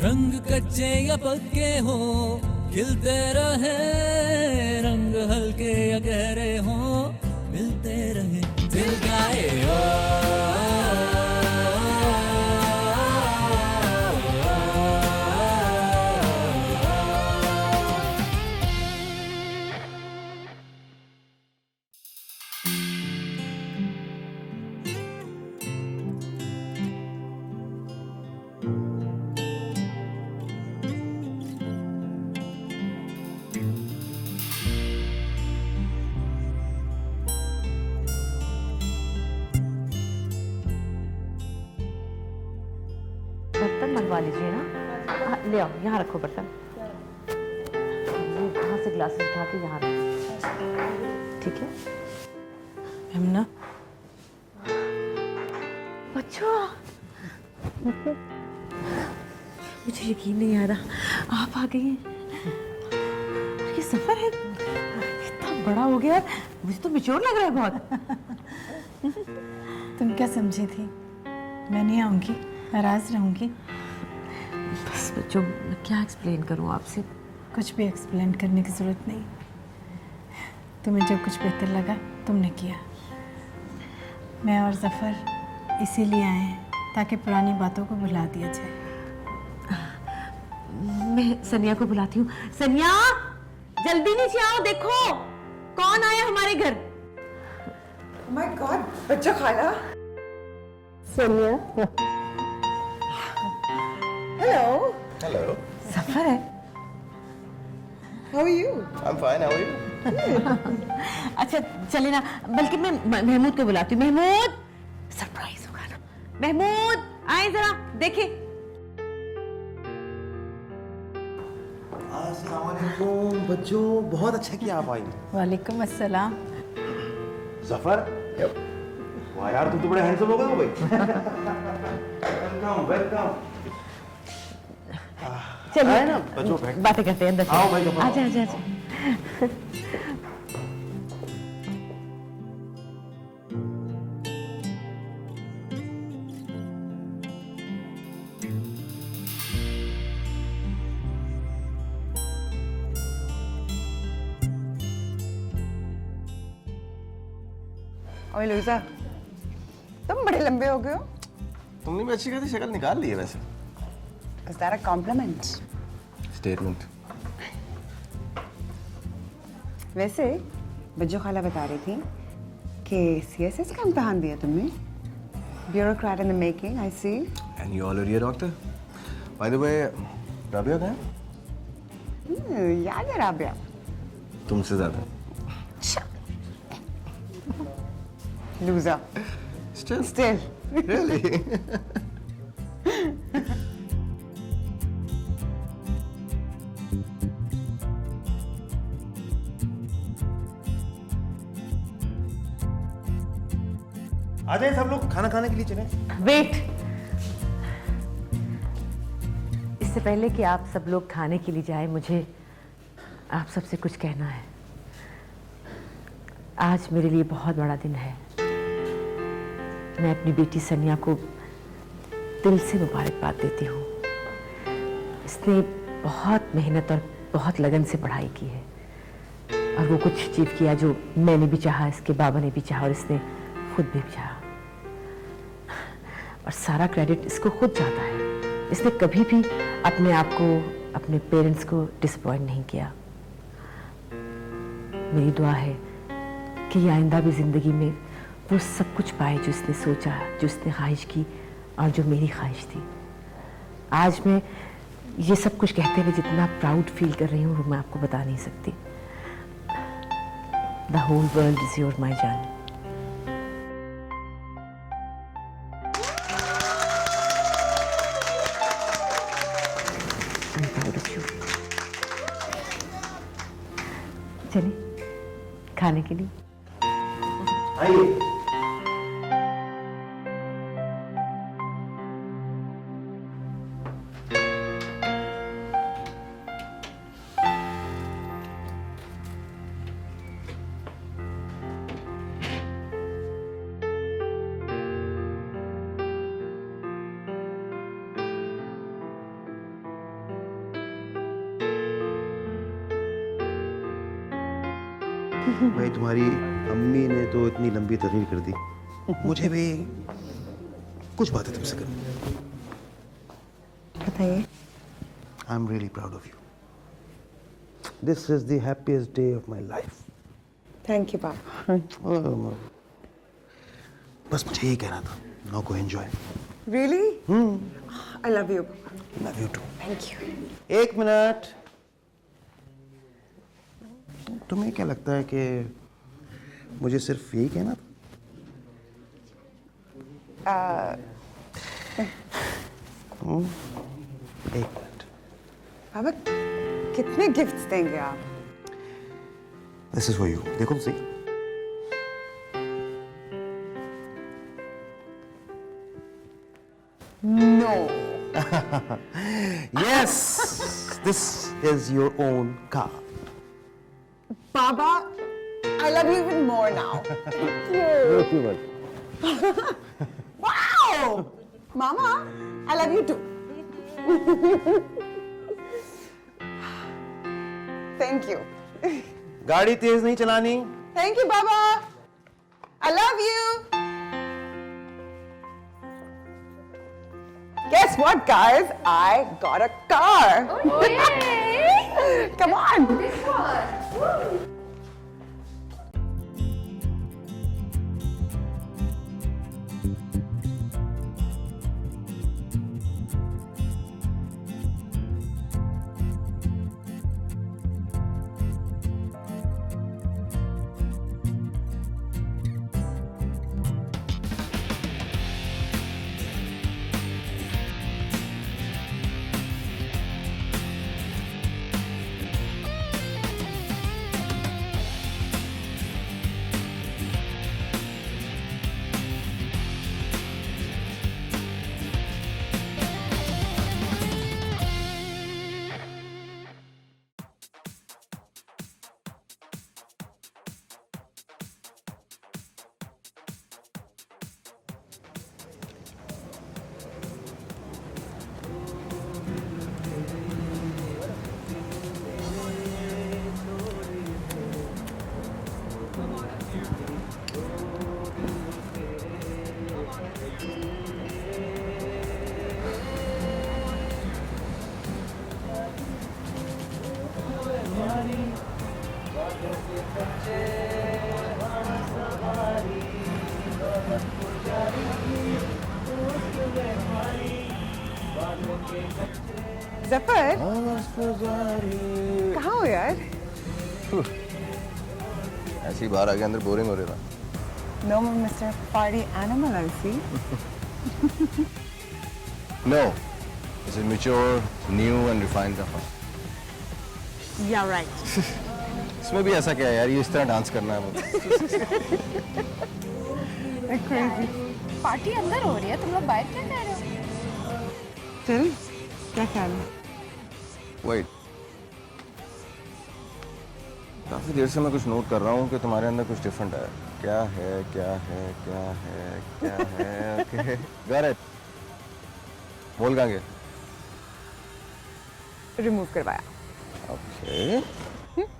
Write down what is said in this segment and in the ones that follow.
रंग कच्चे या पक्के हो खिलते रहे, रंग हल्के या गहरे हो मिलते रहे, दिल गाए ओ बर्तन मंगवा लीजिए ना। ले आओ, यहाँ रखो बर्तन। यहाँ से ग्लासेस उठा के यहाँ रखो, ठीक है? यमुना, बच्चों, मुझे यकीन नहीं आ रहा आप आ गई हैं। ये सफर है, इतना बड़ा हो गया, मुझे तो बेचैन लग रहा है बहुत। तुम क्या समझी थी? मैं नहीं आऊंगी, नाराज रहूंगी? बस बच्चों, मैं क्या एक्सप्लेन करूं आपसे? कुछ भी एक्सप्लेन करने की जरूरत नहीं। तुम्हें जब कुछ बेहतर लगा तुमने किया। मैं और जफर इसीलिए आए हैं ताकि पुरानी बातों को भुला दिया जाए। मैं सनिया को बुलाती हूँ। सनिया, जल्दी नीचे आओ, देखो कौन आया हमारे घर। माय गॉड, बच्चों खाना। सनिया, हेलो। Hello. सफर है। How are you? I'm fine. How are you? अच्छा चले ना, बल्कि मैं महमूद को बुलाती हूँ। महमूद, सरप्राइज होगा ना। महमूद आए जरा देखे। अस्सलाम वालेकुम बच्चों, बहुत अच्छा किया आप आई। वालेकुम अस्सलाम। जफर, वाह यार तुम तो बड़े हैंडसम हो गए हो भाई। Welcome welcome. चलिए ना बच्चों बैठ, बातें करते हैं अंदर। आओ भाई, जफर, आजा आजा आजा। ओए लुइसा, तुम बड़े लंबे हो गए हो। तुमने भी अच्छी खासी शक्ल निकाल ली है वैसे। Is that a compliment? Statement. वैसे बज्जो खाला बता रही थी कि CSS का इम्तिहान दिया तुमने। Bureaucrat in the making, I see. And you already a doctor? By the way, Rabia कहाँ है? याद है राबिया? तुमसे ज्यादा। Loser. Still. Still. Really? आ जाए सब लोग, खाना खाने के लिए चलें। वेट, इससे पहले कि आप सब लोग खाने के लिए जाए, मुझे आप सबसे कुछ कहना है। आज मेरे लिए बहुत बड़ा दिन है। मैं अपनी बेटी सनिया को दिल से मुबारकबाद देती हूँ। इसने बहुत मेहनत और बहुत लगन से पढ़ाई की है और वो कुछ अचीव किया जो मैंने भी चाहा, इसके बाबा ने भी चाहा और इसने खुद भी चाहा। और सारा क्रेडिट इसको खुद जाता है। इसने कभी भी अपने आप को, अपने पेरेंट्स को डिसअपॉइंट नहीं किया। मेरी दुआ है कि ये आइंदा भी जिंदगी में वो सब कुछ पाए जो इसने सोचा, जो इसने ख्वाहिश की और जो मेरी ख्वाहिश थी। आज मैं ये सब कुछ कहते हुए जितना प्राउड फील कर रही हूँ वो मैं आपको बता नहीं सकती। The whole world is your my जान। चलिए खाने के लिए आइए। भाई तुम्हारी अम्मी ने तो इतनी लंबी तकरीर कर दी, मुझे भी कुछ बातें तुमसे करनी। बताइए। I am really proud of you. This is the happiest day of my life. Thank you पापा। बस मुझे यही कहना था। Now go enjoy. Really? I love you. Love you too. Thank you. एक मिनट, तुम्हें क्या लगता है कि मुझे सिर्फ यही कहना था? एक मिनट। पापा कितने गिफ्ट्स देंगे आप? This is for you. देखो तो सही। No. Yes, this is your own car. Baba, I love you even more now. Thank you. Wow! Mama, I love you too. Thank you. गाड़ी तेज नहीं चलानी। Thank you, Baba. I love you. Guess what, guys? I got a car. Oh, yay! Come on. This one. Woo! Zafar, कहाँ हो यार? ऐसे ही बाहर आ गया, अंदर बोरिंग हो रहा था। No, Mr. Party Animal, I see. No, this is mature, new and refined Zafar. Yeah, right. इसमें भी ऐसा क्या है यार, ये इस तरह डांस करना है मुझे। Crazy. पार्टी अंदर हो रही है, तुम लोग बाहर क्या कर रहे हो? चल, क्या ख्याल है? Wait. काफी देर से मैं कुछ नोट कर रहा हूँ कि तुम्हारे अंदर कुछ डिफरेंट है। क्या है, क्या है, क्या है, क्या है? Okay. Got it. बोल कहाँ गए? रिमूव करवाया। Okay.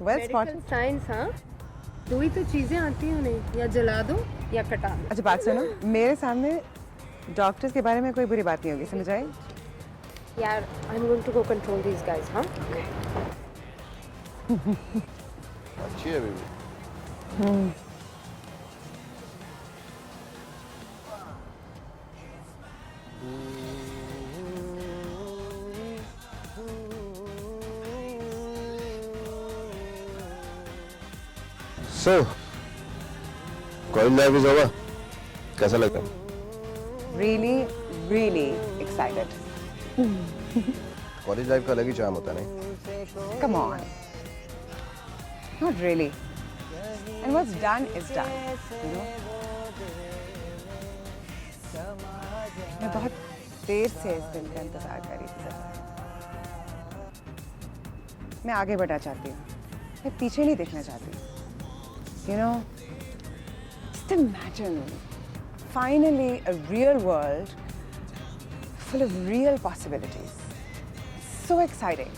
Well spotted. साइंस, हाँ? दो ही तो चीजें आती हैं उन्हें, या जला दो या कटा दो। अच्छा बात सुनो, मेरे सामने डॉक्टर्स के बारे में कोई बुरी बात नहीं होगी, समझ आई? यार, I'm going to go control these guys, हाँ? अच्छी है baby. So, college life is over. कैसा लगा? Really, really excited. College life का अलग ही चार्म होता है नहीं? Come on. Not really. And what's done is done, you know? मैं बहुत देर से इस दिन का इंतजार कर रही थी। मैं आगे बढ़ना चाहती हूँ, मैं पीछे नहीं देखना चाहती। You know, just imagine, finally a real world full of real possibilities. So exciting,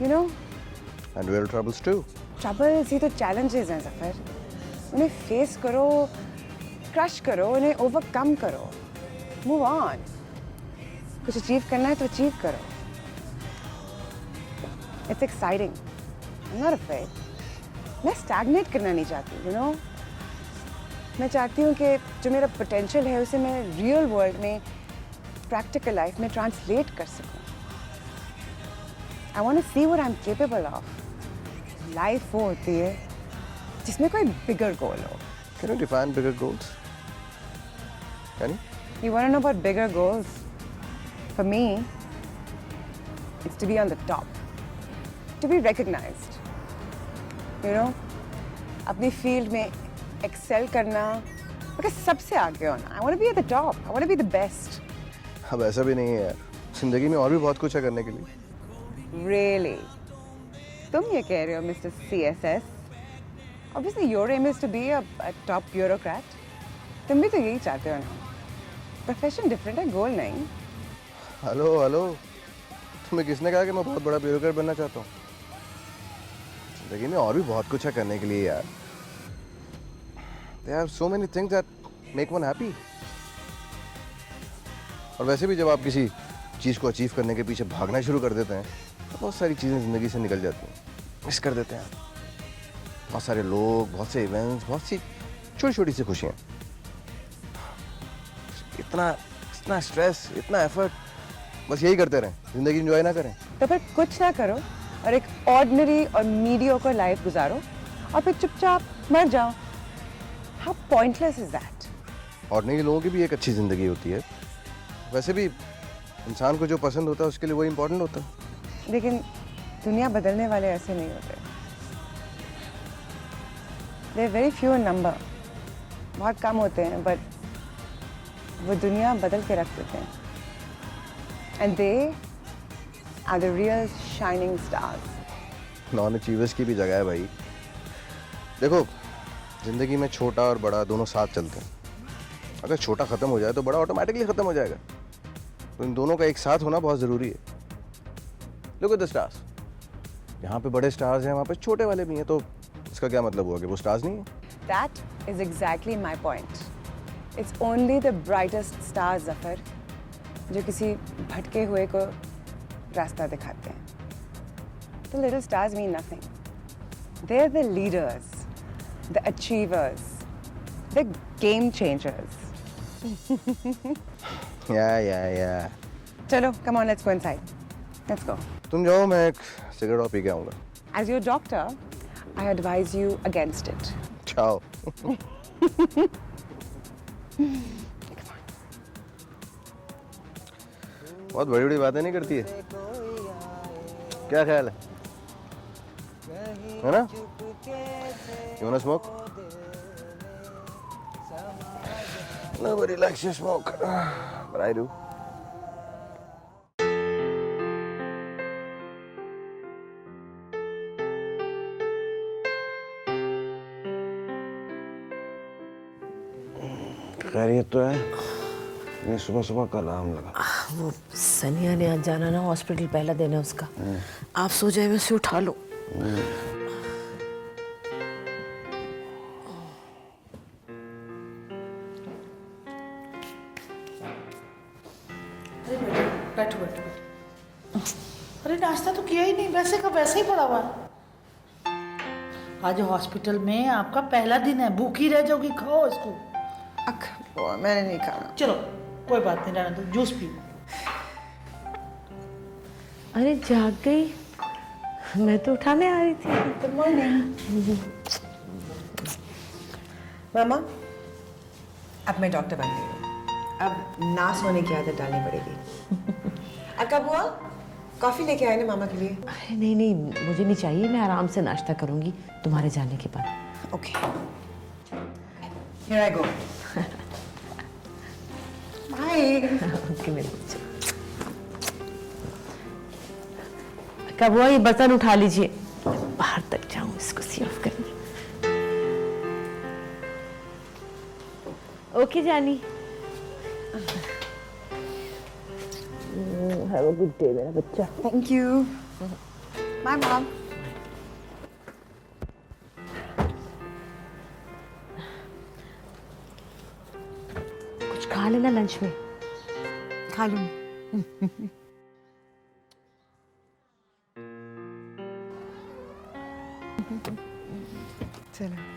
you know? And real troubles too. Troubles, ये तो चैलेंजेस हैं ज़फ़र। उन्हें फेस करो, क्रश करो, उन्हें ओवरकम करो, मूव ऑन। कुछ अचीव करना है तो अचीव करो। It's exciting, I am not afraid. मैं स्टैग्नेट करना नहीं चाहती, यू नो। मैं चाहती हूँ कि जो मेरा पोटेंशियल है उसे मैं रियल वर्ल्ड में, प्रैक्टिकल लाइफ में ट्रांसलेट कर सकूँ। I want to see what I am capable of. Life वो होती है जिसमें कोई बिगर गोल हो। Can you define bigger goals? Can you? You want to know about bigger goals? For me, it's to be on the top, to be recognized. You know, अपनी field में Excel करना, मगर सबसे आगे होना। I want to be at the top. I want to be the best. अब ऐसा भी नहीं है यार, जिंदगी में और भी बहुत कुछ है करने के लिए। Really? तुम ये कह रहे हो, Mr. CSS? Obviously, your aim is to be a top bureaucrat. तुम भी तो यही चाहते हो ना? Profession different है, goal नहीं। हेलो, तुम्हें किसने कहा कि मैं बहुत बड़ा ब्यूरोक्रेट बनना चाहता हूँ? जिंदगी में और भी बहुत कुछ है करने के लिए यार। There are so many things that make one happy. और वैसे भी जब आप किसी चीज़ को अचीव करने के पीछे भागना शुरू कर देते हैं तो बहुत सारी चीज़ें ज़िंदगी से निकल जाती हैं, मिस कर देते हैं। बहुत सारे लोग, बहुत से इवेंट्स, बहुत सी छोटी छोटी सी खुशियाँ। इतना स्ट्रेस, इतना एफर्ट, बस यही करते रहें, ज़िंदगी एंजॉय ना करें। तो फिर कुछ ना करो और एक ऑर्डिनरी और मीडियोकर लाइफ गुजारो और फिर चुपचाप मर जाओ। How pointless is that? और नहीं, लोगों की भी एक अच्छी ज़िंदगी होती है। वैसे भी इंसान को जो पसंद होता है उसके लिए वो इम्पोर्टेंट होता है। लेकिन दुनिया बदलने वाले ऐसे नहीं होते। They are very few in number. बहुत कम होते हैं, but वो दुनिया बदल के रख देते हैं। And they are the real shining stars. Non achievers की भी जगह है भाई। देखो, जिंदगी में छोटा और बड़ा दोनों साथ चलते हैं। अगर छोटा खत्म हो जाए तो बड़ा ऑटोमेटिकली खत्म हो जाएगा। तो इन दोनों का एक साथ होना बहुत जरूरी है। लुक एट द स्टार्स, यहाँ पे बड़े स्टार्स हैं, वहाँ पे छोटे वाले भी हैं, तो इसका क्या मतलब हुआ कि वो स्टार्स नहीं है? That is exactly my point. It's only the brightest stars, Zafar, जो किसी भटके हुए को रास्ता दिखाते हैं। The little stars mean nothing. They're the leaders, the achievers, the game changers. या चलो, come on, let's go inside. Let's go. तुम जाओ, मैं एक सिगरेट और पी के आऊँगा। As your doctor, I advise you against it. चाओ। बहुत बड़ी बड़ी बातें नहीं करती है, क्या ख्याल है ना? You wanna smoke? Nobody likes to smoke, but I do. खैरियत तो है? ये सुबह सुबह का अलार्म लगा। वो सनिया ने आज जाना ना हॉस्पिटल, पहला दिन है उसका। आप सो जाए, मैं उसे उठा लो। बैठो बैठो। अरे नाश्ता तो किया ही नहीं, वैसे का वैसे ही पड़ा हुआ है। आज हॉस्पिटल में आपका पहला दिन है, भूखी रह जाओगी, खाओ इसको। अख, मैंने नहीं खाना। चलो कोई बात नहीं, रहने दो, जूस पियो। अरे जाग गई, मैं तो उठाने आ रही थी। Good morning. मामा, अब मैं डॉक्टर बन गई हूँ। अब ना सोने की आदत डालनी पड़ेगी। अब कब हुआ? कॉफी लेके आए ना मामा के लिए? अरे नहीं, मुझे नहीं चाहिए, मैं आराम से नाश्ता करूंगी तुम्हारे जाने के बाद। Okay, here I go. Bye. Okay मेरे बच्चे। कब हुआ, ये बर्तन उठा लीजिए, बाहर तक जाऊं इसको सी ऑफ करने। ओके जानी, हैव अ गुड डे मेरा बच्चा। Thank you. Bye mom. कुछ खा लेना लंच में। खा लूँ। चलो।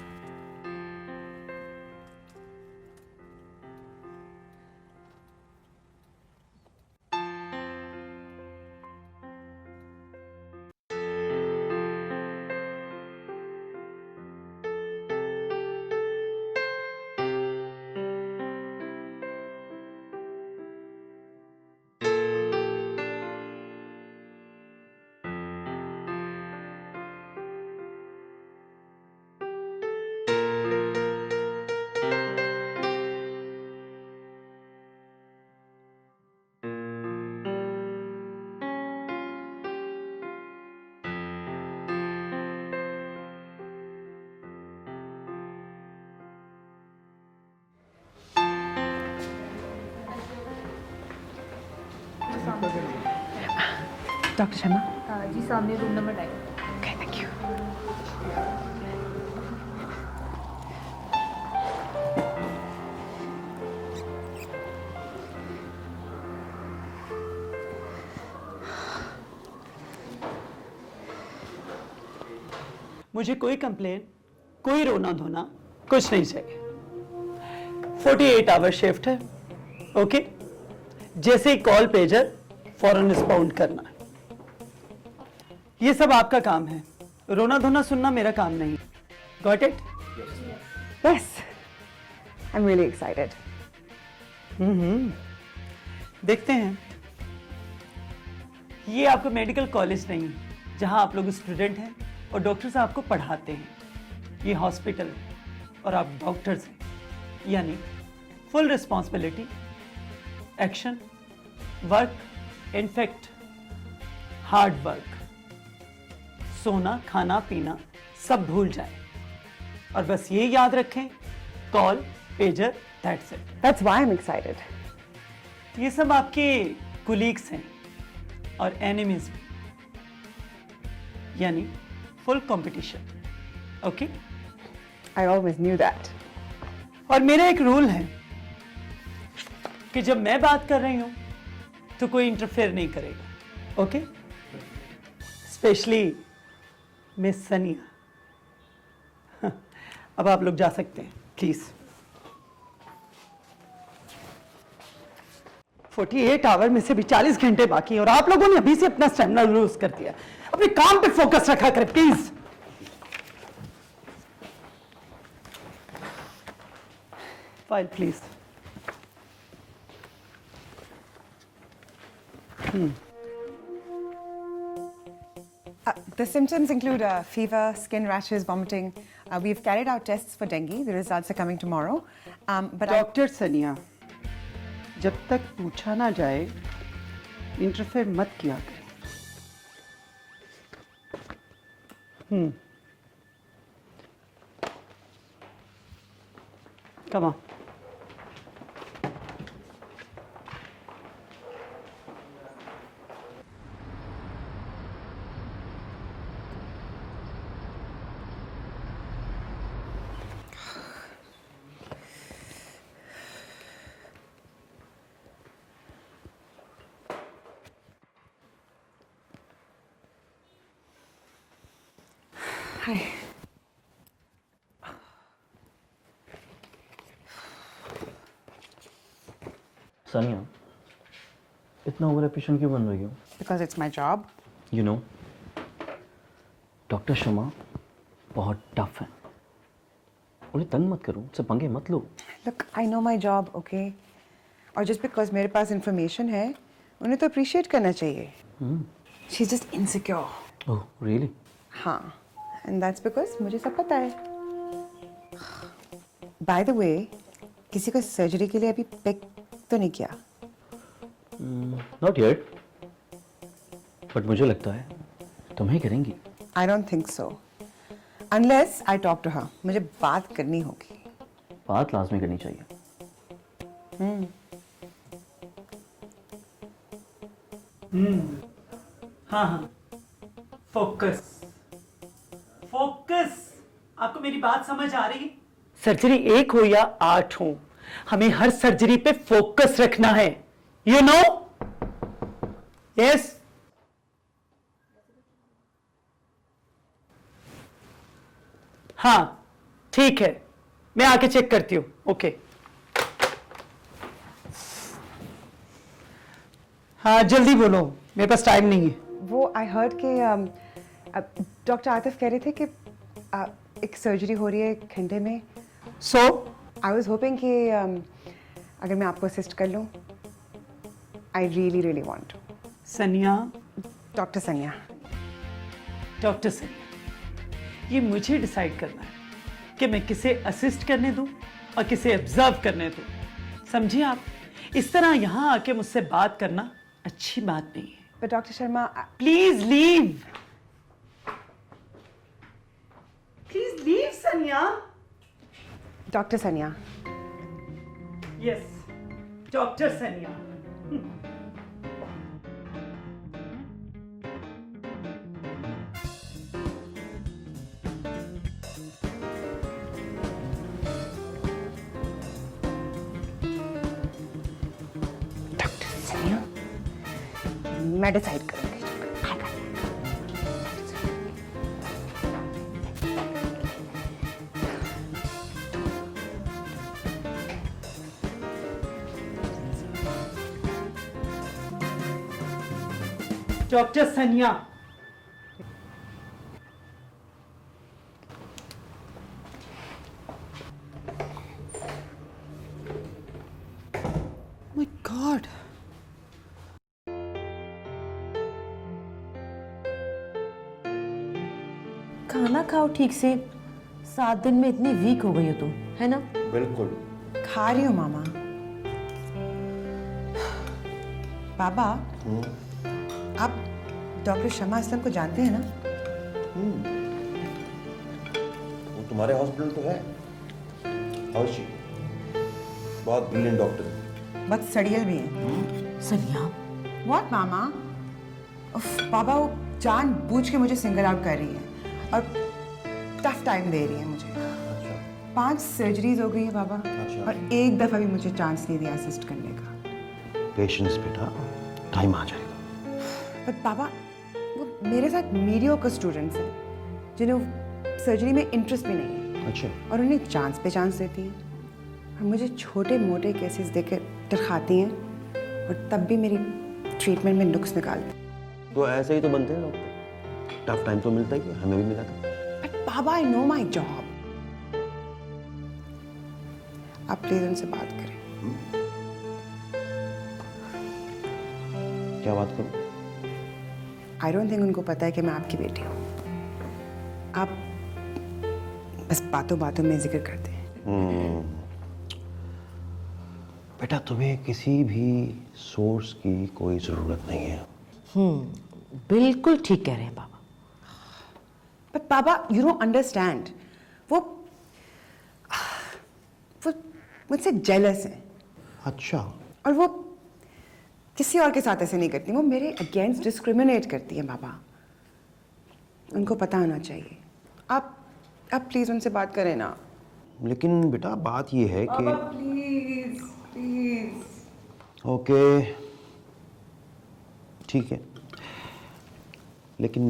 डॉक्टर शर्मा। जी सामने room number 9। Okay, thank you. मुझे कोई कंप्लेन, कोई रोना धोना कुछ नहीं चाहिए। 48 आवर शिफ्ट है, ओके? जैसे ही कॉल पेजर फौरन रिस्पॉन्ड करना है। ये सब आपका काम है, रोना धोना सुनना मेरा काम नहीं। Got it? Yes, I'm really excited. देखते हैं। ये आपका मेडिकल कॉलेज नहीं है जहां आप लोग स्टूडेंट हैं और डॉक्टर्स आपको पढ़ाते हैं। ये हॉस्पिटल है और आप डॉक्टर्स हैं, यानी full responsibility, action, work, in fact hard work. सोना, खाना, पीना सब भूल जाएं और बस ये याद रखें, call, pager, that's it. That's why I'm excited. ये सब आपके कुलीग्स हैं और एनिमीज भी, यानी full competition, okay? I always knew that. और मेरा एक रूल है कि जब मैं बात कर रही हूं तो कोई इंटरफेयर नहीं करेगा, ओके? स्पेशली मिस सनिया। अब आप लोग जा सकते हैं, प्लीज। 48 आवर में से भी 40 घंटे बाकी हैं और आप लोगों ने अभी से अपना स्टेमिना लूज कर दिया। अपने काम पे फोकस रखा करें, please. File please. The symptoms include fever, skin rashes, vomiting. We've carried out tests for dengue. The results are coming tomorrow. But doctor सनिया, जब तक पूछा ना जाए इंटरफेयर मत किया करें। Come on. Hi. सानिया, इतना ओवर एफिशिएंट क्यों बन रही हो? Because it's my job. You know, doctor Sharma बहुत टफ है। उन्हें तंग मत करो, उनसे पंगे मत लो। Look, I know my job, okay? और just because मेरे पास information है, उन्हें तो appreciate करना चाहिए. She's just insecure. ओह, रियली? हाँ, and that's because मुझे सब पता है. By the way, किसी को सर्जरी के लिए अभी पिक तो नहीं किया? नॉट येट, बट मुझे लगता है तुम्हें करेंगी। I don't think so. Unless I talk to her. मुझे बात करनी होगी. बात लाजमी करनी चाहिए। हाँ हाँ, फोकस फोकस। आपको मेरी बात समझ आ रही है? सर्जरी 1 हो या 8 हो, हमें हर सर्जरी पे फोकस रखना है, यू नो? यस। हाँ ठीक है, मैं आके चेक करती हूँ। ओके। हाँ जल्दी बोलो, मेरे पास टाइम नहीं है। वो आई हर्ड कि डॉक्टर आतिफ कह रहे थे कि एक सर्जरी हो रही है एक घंटे में। सो आई वॉज होपिंग कि अगर मैं आपको असिस्ट कर लूँ। I really really want to. Sania, doctor Sania. Doctor Sania, ये मुझे डिसाइड करना है कि मैं किसे असिस्ट करने दूं और किसे ऑब्जर्व करने दूं। समझिए आप, इस तरह यहां आके मुझसे बात करना अच्छी बात नहीं है। पर doctor Sharma, please leave, please leave सनिया। डॉक्टर सनिया। Yes, doctor Sania. डॉक्टर सनिया, मैं डिसाइड करूंगी। डॉक्टर सनिया, माय गॉड, खाना खाओ ठीक से। 7 दिन में इतनी वीक हो गई हो तुम, है ना? बिल्कुल। खा रही हूँ मामा। बाबा, आप डॉक्टर शमा असलम को जानते हैं ना? वो तुम्हारे हॉस्पिटल तो है। How she? बहुत ब्रिलियंट डॉक्टर। बहुत सड़ियल भी है। सनिया, व्हाट मामा? उफ, बाबा वो जानबूझ के मुझे सिंगल आउट कर रही है और टफ टाइम दे रही है मुझे। 5 सर्जरीज हो गई है बाबा, और एक दफा भी मुझे चांस नहीं दिया असिस्ट करने का। पेशेंस बेटा, टाइम आ जाएगा। बट बाबा, वो मेरे साथ मीडियोकर स्टूडेंट्स हैं जिन्हें सर्जरी में इंटरेस्ट भी नहीं है। अच्छा। और उन्हें चांस पे चांस देती हैं और मुझे छोटे मोटे केसेस देकर डरखाती हैं, और तब भी मेरी ट्रीटमेंट में नुक्स निकालती हैं। तो ऐसे ही तो बनते हैं डॉक्टर। टफ टाइम तो मिलता ही है, हमें भी मिला था। But Baba, I know my job. आप प्लीज उनसे बात करें। क्या बात करूं? आई डोंट थिंक उनको पता है कि मैं आपकी बेटी हूँ। आप बस बातों बातों में जिक्र करते हैं। बेटा, तुम्हें किसी भी सोर्स की कोई जरूरत नहीं है। बिल्कुल ठीक कह रहे हैं बाबा। But baba, you don't understand. वो मुझसे जेलस है। अच्छा। और वो किसी और के साथ ऐसे नहीं करती, वो मेरे अगेंस्ट डिस्क्रिमिनेट करती है बाबा। उनको पता होना चाहिए। आप प्लीज उनसे बात करें ना। लेकिन बेटा, बात ये है कि प्लीज प्लीज। ओके ठीक है, लेकिन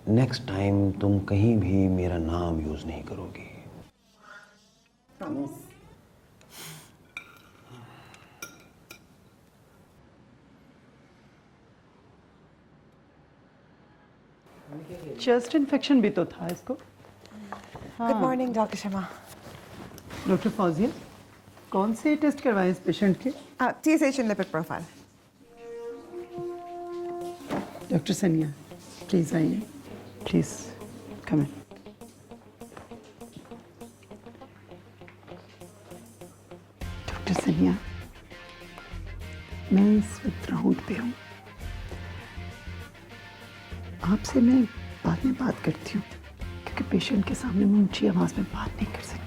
नेक्स्ट टाइम तुम कहीं भी मेरा नाम यूज नहीं करोगी। प्रॉमिस। चेस्ट इन्फेक्शन भी तो था इसको। Good morning doctor Sharma. Doctor Fauzia, कौन से टेस्ट करवाए इस पेशेंट के? T-station lipid profile। डॉक्टर सनिया, प्लीज आइए, प्लीज कम इन। डॉक्टर सनिया, मैं इस वक्त राउंड पे हूँ। आपसे मैं बाद में बात करती हूँ, क्योंकि पेशेंट के सामने मैं ऊंची आवाज में बात नहीं कर सकती।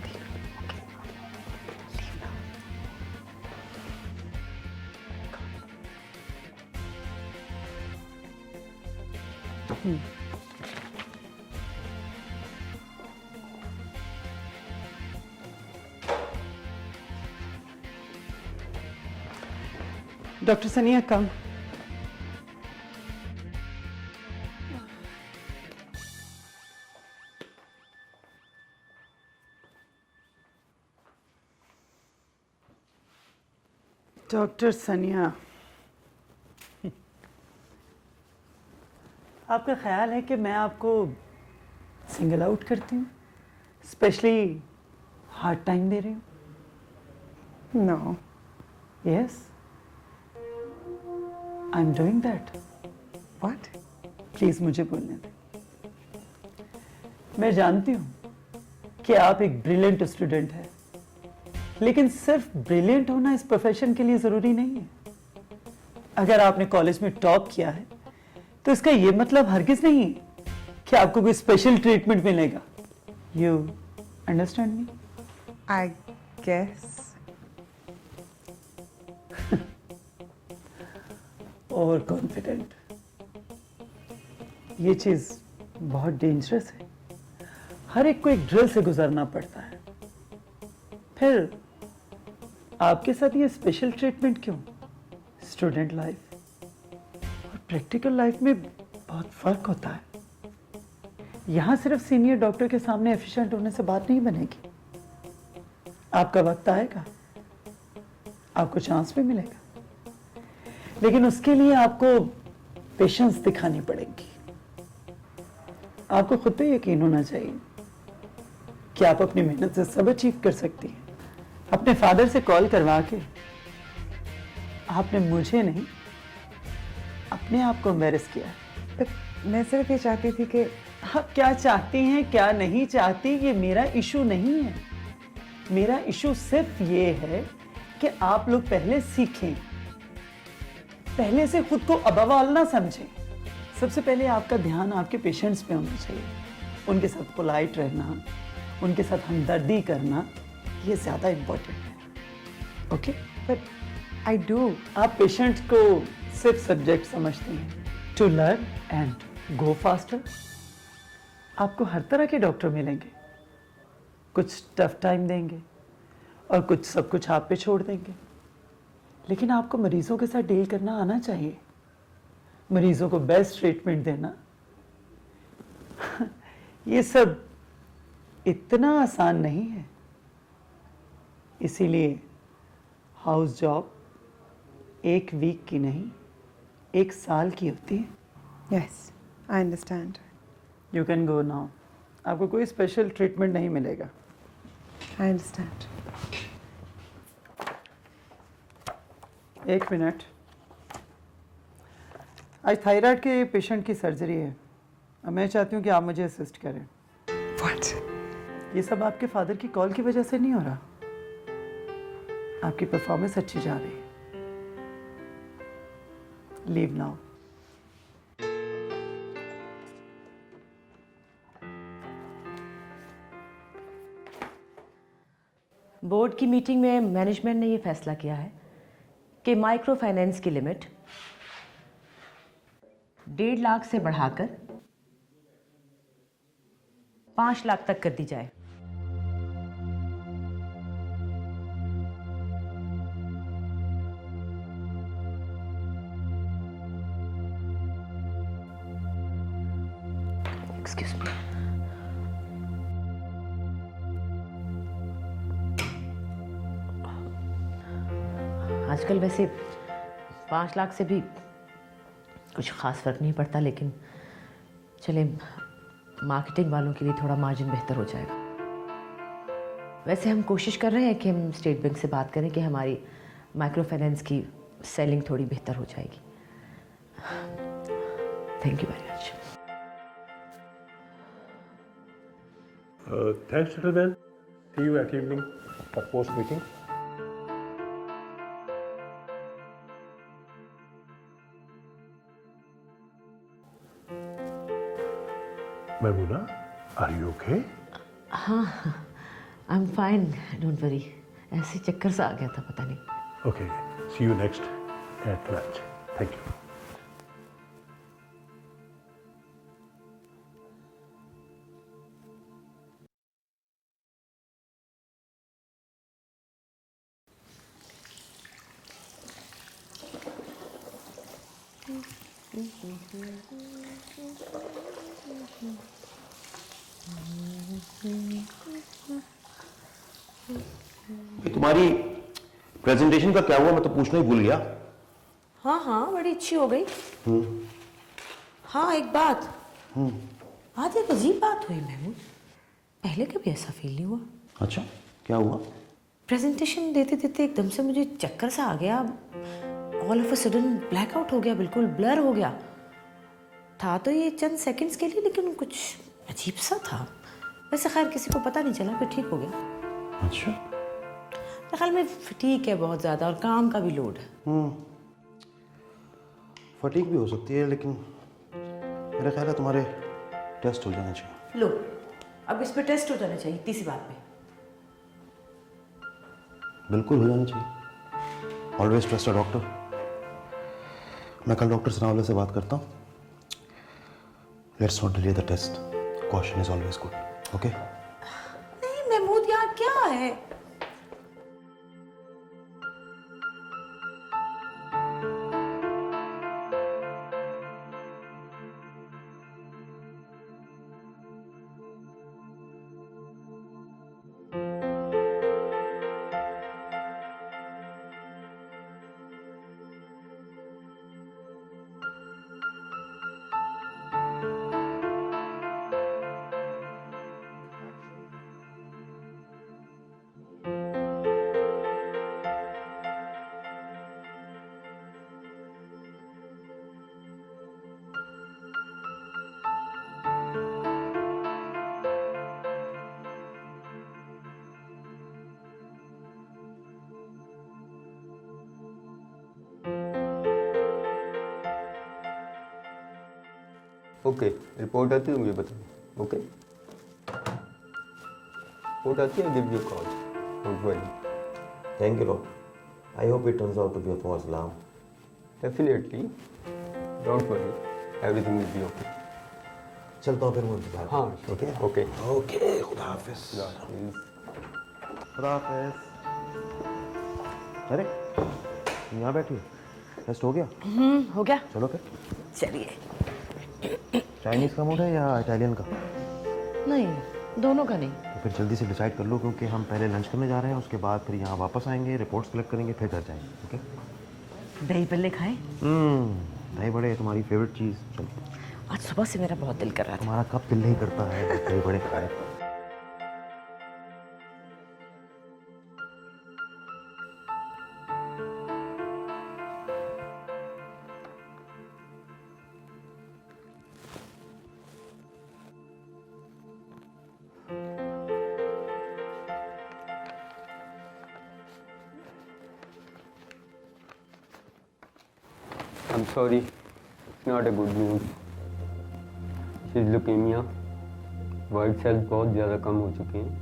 डॉक्टर सनिया कम। डॉक्टर सनिया, आपका ख्याल है कि मैं आपको सिंगल आउट करती हूँ, स्पेशली हार्ड टाइम दे रही हूँ? No. Yes, I am doing that. What? Please मुझे बोलने दें। मैं जानती हूँ कि आप एक ब्रिलियंट स्टूडेंट हैं, लेकिन सिर्फ ब्रिलियंट होना इस प्रोफेशन के लिए जरूरी नहीं है। अगर आपने कॉलेज में टॉप किया है तो इसका ये मतलब हरगिज नहीं है कि आपको कोई स्पेशल ट्रीटमेंट मिलेगा। You understand me? I guess. Over confident, ये चीज बहुत डेंजरस है। हर एक को एक ड्रिल से गुजरना पड़ता है। फिर आपके साथ ये स्पेशल ट्रीटमेंट क्यों? स्टूडेंट लाइफ और प्रैक्टिकल लाइफ में बहुत फर्क होता है। यहां सिर्फ सीनियर डॉक्टर के सामने एफिशिएंट होने से बात नहीं बनेगी। आपका वक्त आएगा, आपको चांस भी मिलेगा, लेकिन उसके लिए आपको पेशेंस दिखानी पड़ेगी। आपको खुद पे यकीन होना चाहिए कि आप अपनी मेहनत से सब अचीव कर सकती हैं। अपने फादर से कॉल करवा के आपने मुझे नहीं, अपने आप को एम्बैरेस किया है। But मैं सिर्फ ये चाहती थी कि आप क्या चाहती हैं क्या नहीं चाहती ये मेरा इशू नहीं है। मेरा इशू सिर्फ ये है कि आप लोग पहले सीखें, पहले से खुद को अबवाल ना समझें। सबसे पहले आपका ध्यान आपके पेशेंट्स पे होना चाहिए। उनके साथ पोलाइट रहना, उनके साथ हमदर्दी करना, ये ज्यादा इंपॉर्टेंट है। ओके? but I do. आप पेशेंट को सिर्फ सब्जेक्ट समझते हैं। To learn and go faster. आपको हर तरह के डॉक्टर मिलेंगे, कुछ टफ टाइम देंगे और कुछ सब कुछ आप पे छोड़ देंगे, लेकिन आपको मरीजों के साथ डील करना आना चाहिए, मरीजों को बेस्ट ट्रीटमेंट देना। ये सब इतना आसान नहीं है। इसीलिए हाउस जॉब 1 वीक की नहीं, 1 साल की होती है। Yes, I understand. You can go now. आपको कोई स्पेशल ट्रीटमेंट नहीं मिलेगा। I understand. 1 मिनट। आज थायराइड के पेशेंट की सर्जरी है और मैं चाहती हूँ कि आप मुझे असिस्ट करें। What? ये सब आपके फादर की कॉल की वजह से नहीं हो रहा। आपकी परफॉर्मेंस अच्छी जा रही है। Leave now. बोर्ड की मीटिंग में मैनेजमेंट ने ये फैसला किया है कि माइक्रो फाइनेंस की लिमिट 1.5 लाख से बढ़ाकर 5 लाख तक कर दी जाए। Excuse me. आजकल वैसे 5 लाख से भी कुछ ख़ास फ़र्क नहीं पड़ता, लेकिन चले मार्केटिंग वालों के लिए थोड़ा मार्जिन बेहतर हो जाएगा। वैसे हम कोशिश कर रहे हैं कि हम स्टेट बैंक से बात करें कि हमारी माइक्रो फाइनेंस की सेलिंग थोड़ी बेहतर हो जाएगी। Thank you very much. Thanks, gentlemen. See you at evening for post meeting. Maimuna, are you okay? हाँ, I am fine, don't worry. ऐसे चक्कर सा आ गया था, पता नहीं। Okay. See you next at lunch. Thank you. तुम्हारी प्रेजेंटेशन का क्या हुआ, मैं तो पूछना ही भूल गया। हाँ हाँ, बड़ी अच्छी हो गई। हाँ, एक बात, आज एक अजीब बात हुई महमूद, पहले कभी ऐसा फील नहीं हुआ। अच्छा, क्या हुआ? प्रेजेंटेशन देते देते एकदम से मुझे चक्कर सा आ गया, all of a sudden blackout हो गया, बिल्कुल ब्लर हो गया। था तो ये चंद सेकंड्स के लिए, लेकिन कुछ अजीब सा था। वैसे खैर किसी को पता नहीं चला, फिर ठीक हो गया। अच्छा, मेरे ख्याल में फटीक है बहुत ज़्यादा, और काम का भी लोड है। फटीक भी हो सकती है, लेकिन मेरा ख्याल है तुम्हारे टेस्ट हो जाने चाहिए। लो, अब इस पे टेस्ट हो जाना चाहिए, तीसरी बात पे। बिल्कुल हो जानी चाहिए। Always trust a doctor. मैं कल डॉक्टर सनावले से बात करता हूँ। Let's not delay the test, caution is always good. Okay? नहीं महमूद यार, क्या है? ओके, रिपोर्ट आती है मुझे बताओ। ओके, रिपोर्ट आती है, give you call. Don't worry. Thank you lord. I hope it turns out to be a false alarm. Definitely, don't worry, everything will be okay. चलता हूँ फिर मैं इंतजार। हाँ, ओके ओके ओके, खुदा हाफिज। खुदा हाफिज। अरे यहाँ बैठी, टेस्ट हो गया? हो गया। चलो फिर। चलिए। चाइनीज़ का मूड है या इटालियन का? नहीं, दोनों का नहीं। तो फिर जल्दी से डिसाइड कर लो, क्योंकि हम पहले लंच करने जा रहे हैं, उसके बाद फिर यहाँ वापस आएंगे, रिपोर्ट्स कलेक्ट करेंगे, फिर घर जाएंगे। ओके? दही बल्ले खाएं? दही बड़े तुम्हारी फेवरेट चीज़। चलो, आज सुबह से मेरा बहुत दिल कर रहा था। तुम्हारा कब दिल नहीं करता है दही बड़े खाए? I'm sorry, it's not a good news. She's leukemia. White cells बहुत ज़्यादा कम हो चुके हैं।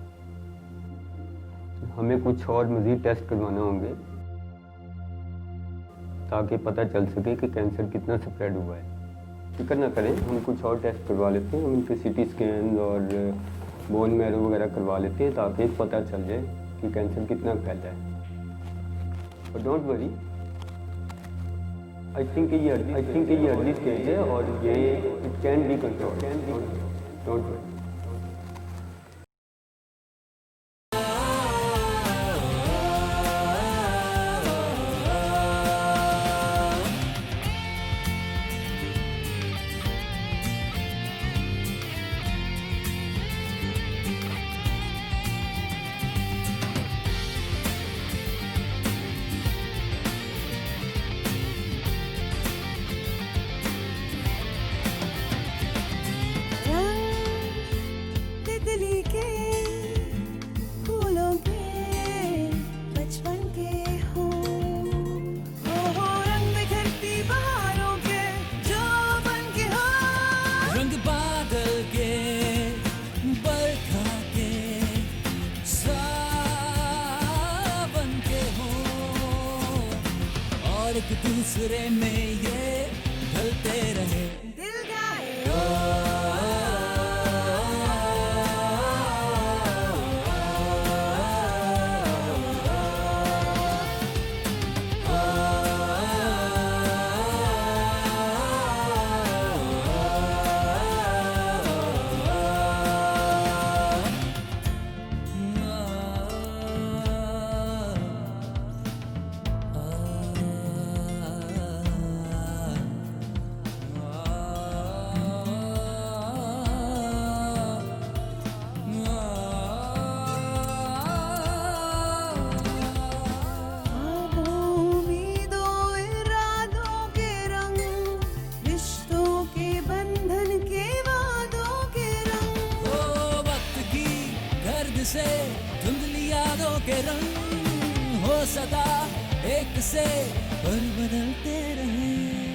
हमें कुछ और मज़ीद टेस्ट करवाने होंगे ताकि पता चल सके कि कैंसर कितना स्प्रेड हुआ है। फिक्र ना करें, हम कुछ और टेस्ट करवा लेते हैं। हम इनके सीटी स्कैन और बोन मैरो वगैरह करवा लेते हैं ताकि पता चल जाए कि कैंसर कितना फैला है। और डोंट वरी, आई थिंक ये अर्ली स्टेज है और ये it can be control. Don't worry. एक दूसरे में ये ढलते रहे। के रंग हो सदा एक से पर बदलते रहे।